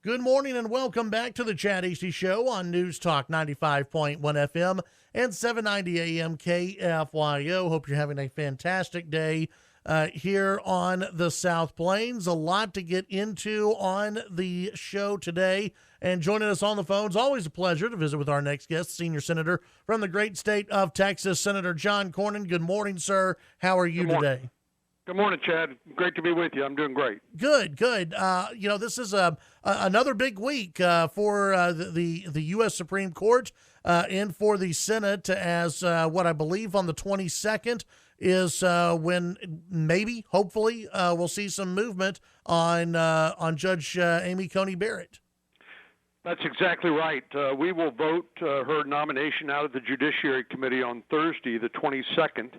Good morning and welcome back to the Chad Hasty Show on News Talk 95.1 FM and 790 AM KFYO. Hope you're having a fantastic day here on the South Plains. A lot to get into on the show today. And joining us on the phone is always a pleasure to visit with our next guest, Senior Senator from the great state of Texas, Senator John Cornyn. Good morning, sir. How are you today? Good morning, Chad. Great to be with you. I'm doing great. Good. This is another big week for the U.S. Supreme Court and for the Senate, as what I believe on the 22nd is when maybe, hopefully, we'll see some movement on Judge Amy Coney Barrett. That's exactly right. We will vote her nomination out of the Judiciary Committee on Thursday, the 22nd.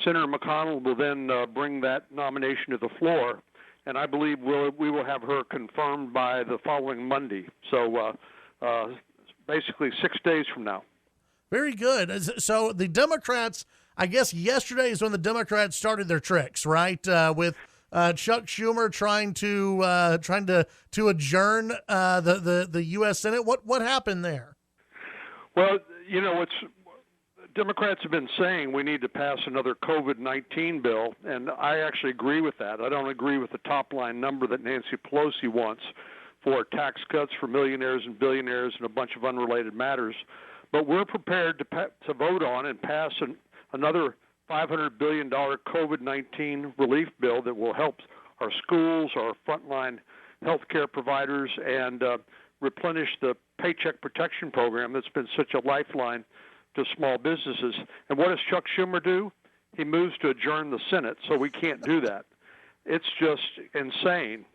Senator McConnell will then bring that nomination to the floor, and I believe we will have her confirmed by the following Monday. So basically 6 days from now. Very good. So the Democrats, I guess yesterday is when the Democrats started their tricks, right? With Chuck Schumer trying to adjourn the U.S. Senate. What happened there? Well, Democrats have been saying we need to pass another COVID-19 bill, and I actually agree with that. I don't agree with the top-line number that Nancy Pelosi wants for tax cuts for millionaires and billionaires and a bunch of unrelated matters. But we're prepared to vote on and pass another $500 billion COVID-19 relief bill that will help our schools, our frontline health care providers, and replenish the Paycheck Protection Program that's been such a lifeline to small businesses. And what does Chuck Schumer do? He moves to adjourn the Senate, so we can't do that. It's just insane.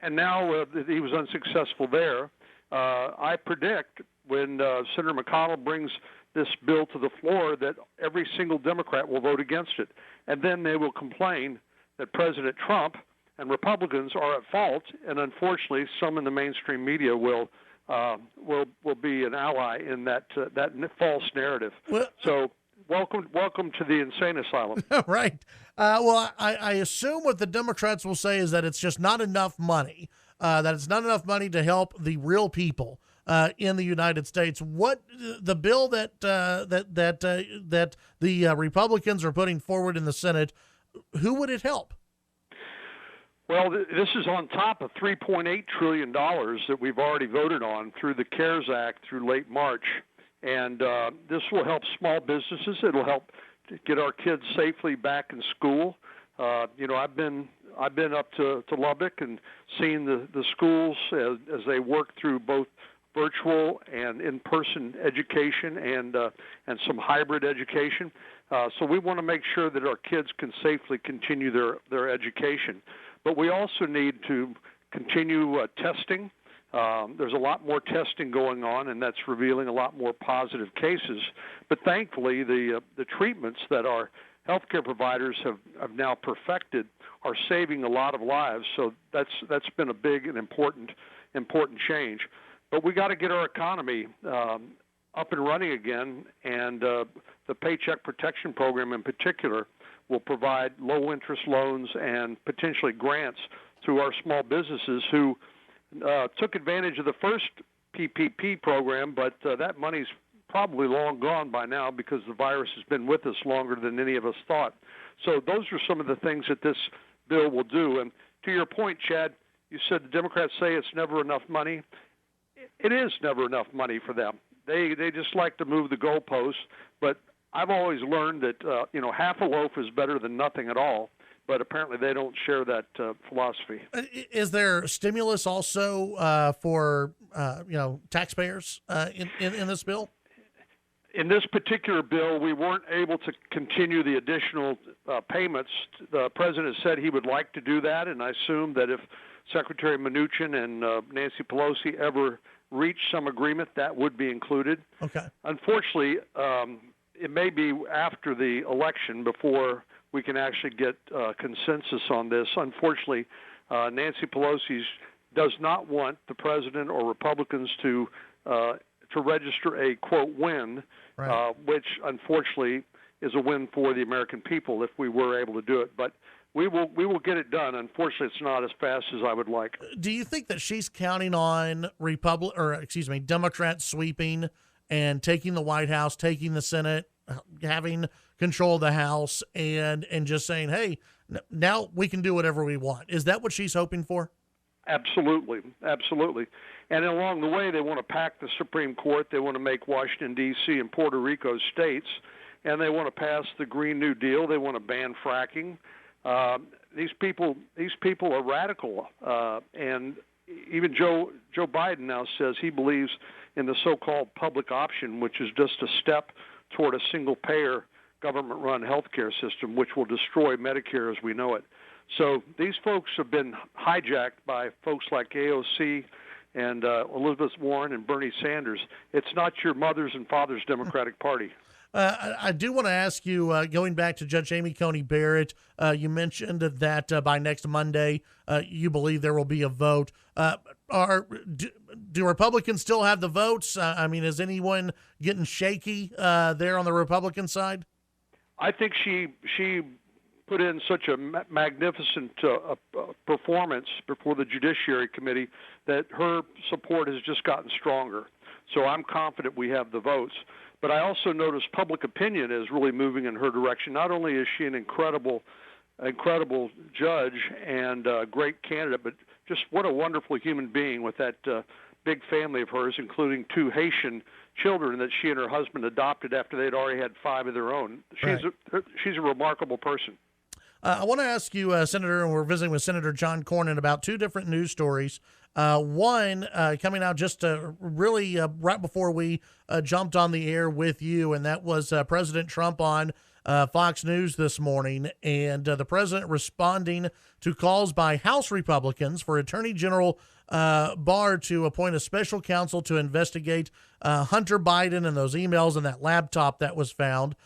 And now he was unsuccessful there. I predict when Senator McConnell brings this bill to the floor that every single Democrat will vote against it. And then they will complain that President Trump and Republicans are at fault, and unfortunately some in the mainstream media will be an ally in that false narrative. Well, so welcome to the insane asylum. Right. I assume what the Democrats will say is that it's just not enough money, that it's not enough money to help the real people in the United States. What the bill that the Republicans are putting forward in the Senate, who would it help? Well, this is on top of $3.8 trillion that we've already voted on through the CARES Act through late March. And this will help small businesses. It'll help get our kids safely back in school. I've been up to Lubbock and seen the schools as they work through both virtual and in-person education and some hybrid education. So we want to make sure that our kids can safely continue their education. But we also need to continue testing. There's a lot more testing going on, and that's revealing a lot more positive cases. But thankfully, the treatments that our healthcare providers have now perfected are saving a lot of lives. So that's been a big and important change. But we got to get our economy up and running again, and the Paycheck Protection Program in particular will provide low-interest loans and potentially grants to our small businesses who took advantage of the first PPP program, but that money's probably long gone by now because the virus has been with us longer than any of us thought. So those are some of the things that this bill will do. And to your point, Chad, you said the Democrats say it's never enough money. It is never enough money for them. They just like to move the goalposts, but I've always learned that half a loaf is better than nothing at all, but apparently they don't share that philosophy. Is there stimulus also for taxpayers in this bill? In this particular bill, we weren't able to continue the additional payments. The president said he would like to do that, and I assume that if Secretary Mnuchin and Nancy Pelosi ever reach some agreement, that would be included. Okay. Unfortunately, it may be after the election before we can actually get consensus on this. Unfortunately, Nancy Pelosi does not want the president or Republicans to register a, quote, win, right. Which unfortunately is a win for the American people if we were able to do it. But we will get it done. Unfortunately, it's not as fast as I would like. Do you think that she's counting on Democrats sweeping and taking the White House, taking the Senate, having control of the House, and just saying, hey, now we can do whatever we want? Is that what she's hoping for? Absolutely, absolutely. And along the way, they want to pack the Supreme Court. They want to make Washington, D.C. and Puerto Rico states, and they want to pass the Green New Deal. They want to ban fracking. These people are radical, and even Joe Biden now says he believes in the so-called public option, which is just a step toward a single-payer government-run healthcare system, which will destroy Medicare as we know it. So these folks have been hijacked by folks like AOC and Elizabeth Warren and Bernie Sanders. It's not your mother's and father's Democratic Party. I do want to ask you, going back to Judge Amy Coney Barrett, you mentioned that by next Monday, you believe there will be a vote. Do Republicans still have the votes? I mean, is anyone getting shaky there on the Republican side? I think she put in such a magnificent performance before the Judiciary Committee that her support has just gotten stronger. So I'm confident we have the votes. But I also notice public opinion is really moving in her direction. Not only is she an incredible judge and a great candidate, but just what a wonderful human being with that big family of hers, including 2 Haitian children that she and her husband adopted after they'd already had 5 of their own. She's a remarkable person. I want to ask you, Senator, and we're visiting with Senator John Cornyn about 2 different news stories. One coming out just really right before we jumped on the air with you, and that was President Trump on Fox News this morning, and the president responding to calls by House Republicans for Attorney General Barr to appoint a special counsel to investigate Hunter Biden and those emails and that laptop that was found.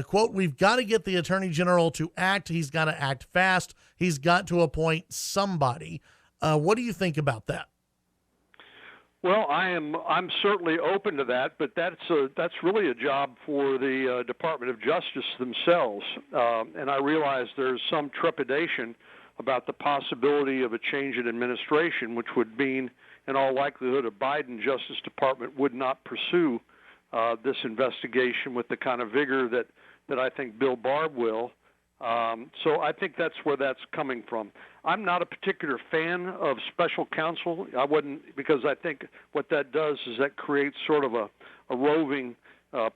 Quote, we've got to get the Attorney General to act. He's got to act fast. He's got to appoint somebody. What do you think about that? Well, I'm certainly open to that, but that's really a job for the Department of Justice themselves. And I realize there's some trepidation about the possibility of a change in administration, which would mean, in all likelihood, a Biden Justice Department would not pursue this investigation with the kind of vigor that I think Bill Barr will. So I think that's where that's coming from. I'm not a particular fan of special counsel. I wouldn't, because I think what that does is that creates sort of a roving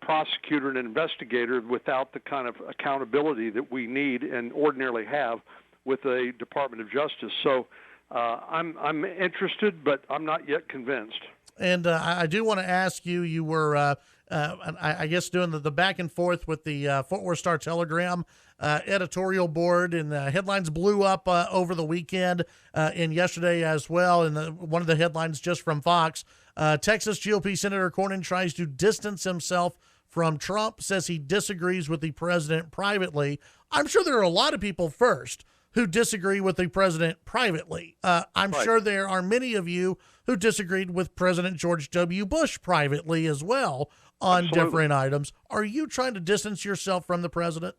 prosecutor and investigator without the kind of accountability that we need and ordinarily have with a Department of Justice. So I'm interested, but I'm not yet convinced. And I do want to ask you, you were, I guess, doing the back and forth with the Fort Worth Star-Telegram editorial board, and headlines blew up over the weekend and yesterday as well. And one of the headlines just from Fox, Texas GOP Senator Cornyn tries to distance himself from Trump, says he disagrees with the president privately. I'm sure there are a lot of people first who disagree with the president privately. I'm Right. sure there are many of you who disagreed with President George W. Bush privately as well on Absolutely. different items. Are you trying to distance yourself from the president?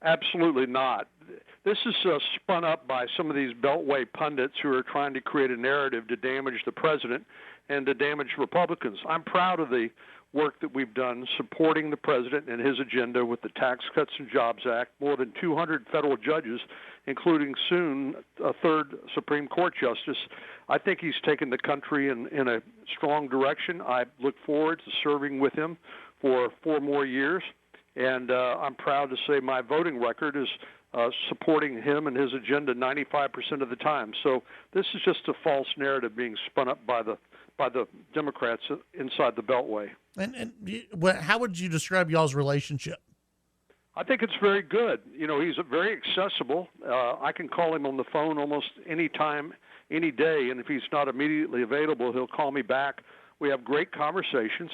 Absolutely not. This is spun up by some of these Beltway pundits who are trying to create a narrative to damage the president and to damage Republicans. I'm proud of the work that we've done supporting the president and his agenda with the Tax Cuts and Jobs Act, more than 200 federal judges, including soon a 3rd Supreme Court justice. I think he's taken the country in a strong direction. I look forward to serving with him for 4 more years, and I'm proud to say my voting record is supporting him and his agenda 95% of the time. So this is just a false narrative being spun up by the Democrats inside the Beltway. And how would you describe y'all's relationship? I think it's very good. You know, he's very accessible. I can call him on the phone almost any time, any day, and if he's not immediately available, he'll call me back. We have great conversations,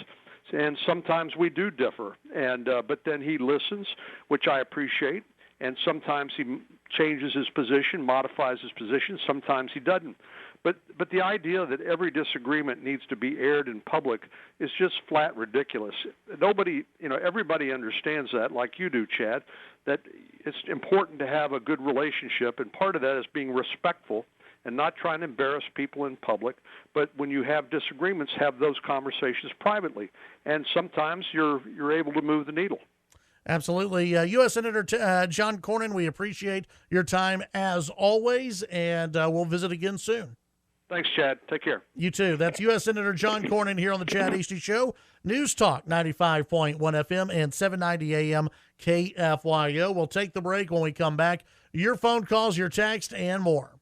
and sometimes we do differ. And but then he listens, which I appreciate, and sometimes he changes his position, modifies his position. Sometimes he doesn't. But the idea that every disagreement needs to be aired in public is just flat ridiculous. Everybody understands that, like you do, Chad, that it's important to have a good relationship, and part of that is being respectful and not trying to embarrass people in public. But when you have disagreements, have those conversations privately, and sometimes you're able to move the needle. Absolutely. U.S. Senator John Cornyn, we appreciate your time as always, and we'll visit again soon. Thanks, Chad. Take care. You too. That's U.S. Senator John Cornyn here on the Chad Hasty Show. News Talk 95.1 FM and 790 AM KFYO. We'll take the break. When we come back, your phone calls, your text, and more.